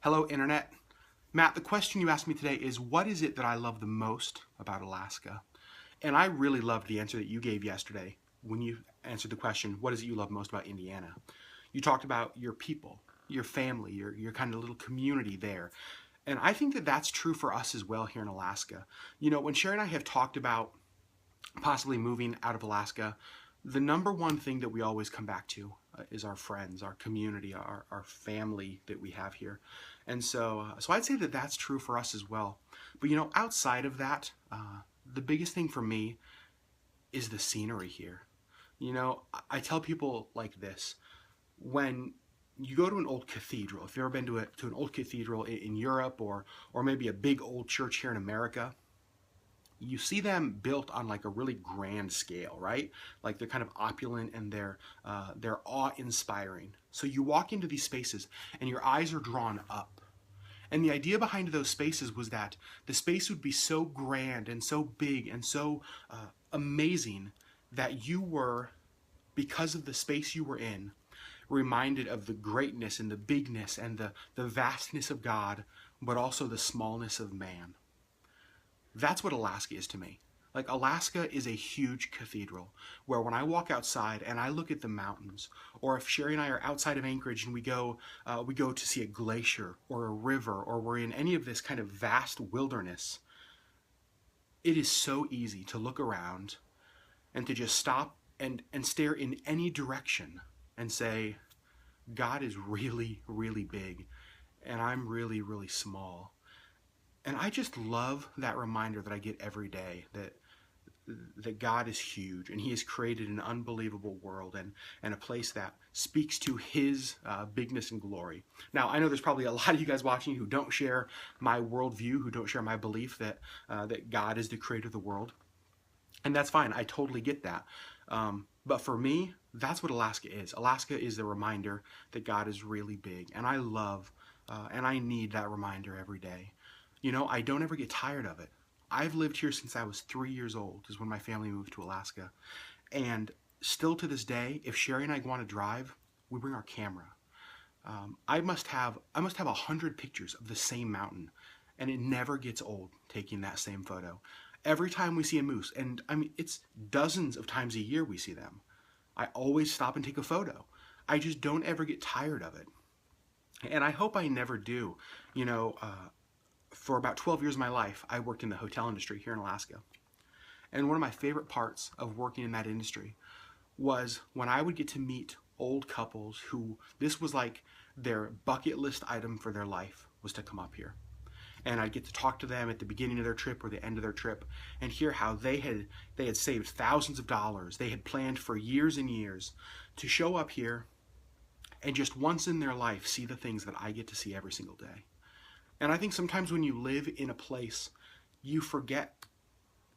Hello, Internet. Matt, the question you asked me today is what is it that I love the most about Alaska? And I really loved the answer that you gave yesterday when you answered the question, what is it you love most about Indiana? You talked about your people, your family, your kind of little community there. And I think that that's true for us as well here in Alaska. You know, when Sherry and I have talked about possibly moving out of Alaska, the number one thing that we always come back to is our friends, our community, our family that we have here. And so I'd say that that's true for us as well. But you know, outside of that, the biggest thing for me is the scenery here. You know, I tell people like this: when you go to an old cathedral, if you've ever been to an old cathedral in Europe or maybe a big old church here in America, you see them built on like a really grand scale, right? Like they're kind of opulent and they're awe-inspiring. So you walk into these spaces and your eyes are drawn up. And the idea behind those spaces was that the space would be so grand and so big and so amazing that you were, because of the space you were in, reminded of the greatness and the bigness and the vastness of God, but also the smallness of man. That's what Alaska is to me. Like, Alaska is a huge cathedral where when I walk outside and I look at the mountains, or if Sherry and I are outside of Anchorage and we go to see a glacier or a river, or we're in any of this kind of vast wilderness, it is so easy to look around and to just stop and stare in any direction and say, God is really, really big, and I'm really, really small. And I just love that reminder that I get every day that God is huge and He has created an unbelievable world and a place that speaks to His bigness and glory. Now, I know there's probably a lot of you guys watching who don't share my worldview, who don't share my belief that God is the creator of the world. And that's fine. I totally get that. But for me, that's what Alaska is. Alaska is the reminder that God is really big. And I love and I need that reminder every day. You know, I don't ever get tired of it. I've lived here since I was 3 years old, is when my family moved to Alaska. And still to this day, if Sherry and I want to drive, we bring our camera. I must have 100 pictures of the same mountain, and it never gets old taking that same photo. Every time we see a moose, and I mean it's dozens of times a year we see them, I always stop and take a photo. I just don't ever get tired of it, and I hope I never do. You know, for about 12 years of my life, I worked in the hotel industry here in Alaska. And one of my favorite parts of working in that industry was when I would get to meet old couples who this was like their bucket list item for their life was to come up here. And I'd get to talk to them at the beginning of their trip or the end of their trip and hear how they had saved thousands of dollars. They had planned for years and years to show up here and just once in their life see the things that I get to see every single day. And I think sometimes when you live in a place, you forget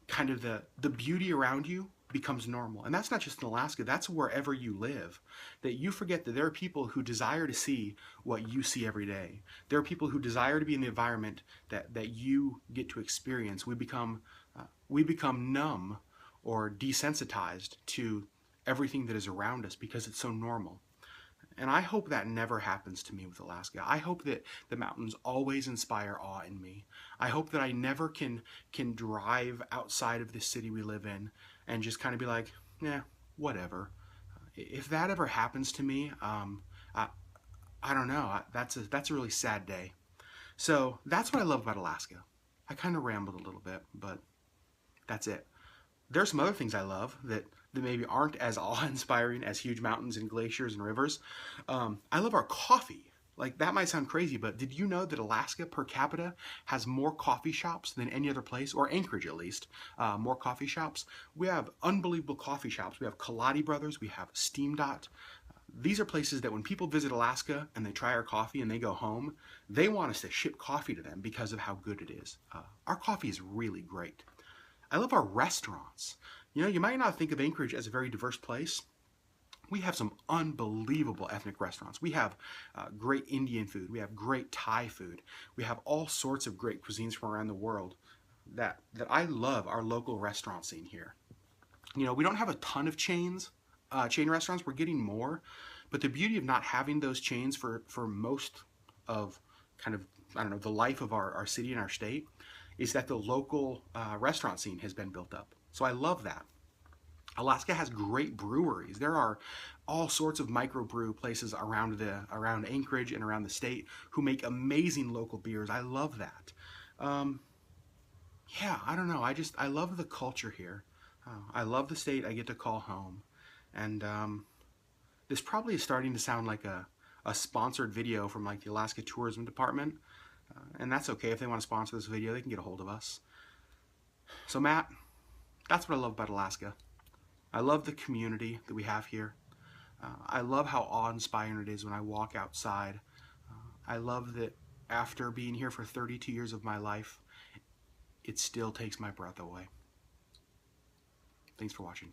kind of the beauty around you becomes normal. And that's not just in Alaska, that's wherever you live. That you forget that there are people who desire to see what you see every day. There are people who desire to be in the environment that you get to experience. We become numb or desensitized to everything that is around us because it's so normal. And I hope that never happens to me with Alaska. I hope that the mountains always inspire awe in me. I hope that I never can drive outside of the city we live in and just kind of be like, yeah, whatever. If that ever happens to me, I don't know. That's a really sad day. So that's what I love about Alaska. I kind of rambled a little bit, but that's it. There's some other things I love that maybe aren't as awe-inspiring as huge mountains and glaciers and rivers. I love our coffee. Like, that might sound crazy, but did you know that Alaska per capita has more coffee shops than any other place, or Anchorage at least, more coffee shops? We have unbelievable coffee shops. We have Kaladi Brothers, we have Steam Dot. These are places that when people visit Alaska and they try our coffee and they go home, they want us to ship coffee to them because of how good it is. Our coffee is really great. I love our restaurants. You know, you might not think of Anchorage as a very diverse place. We have some unbelievable ethnic restaurants. We have great Indian food. We have great Thai food. We have all sorts of great cuisines from around the world that I love our local restaurant scene here. You know, we don't have a ton of chain restaurants. We're getting more. But the beauty of not having those chains for most of kind of, I don't know, the life of our city and our state is that the local restaurant scene has been built up. So I love that. Alaska has great breweries. There are all sorts of microbrew places around Anchorage and around the state who make amazing local beers. I love that. Yeah, I don't know. I love the culture here. I love the state I get to call home. And this probably is starting to sound like a sponsored video from like the Alaska Tourism Department. And that's okay. If they want to sponsor this video, they can get a hold of us. So Matt, that's what I love about Alaska. I love the community that we have here. I love how awe-inspiring it is when I walk outside. I love that after being here for 32 years of my life, it still takes my breath away. Thanks for watching.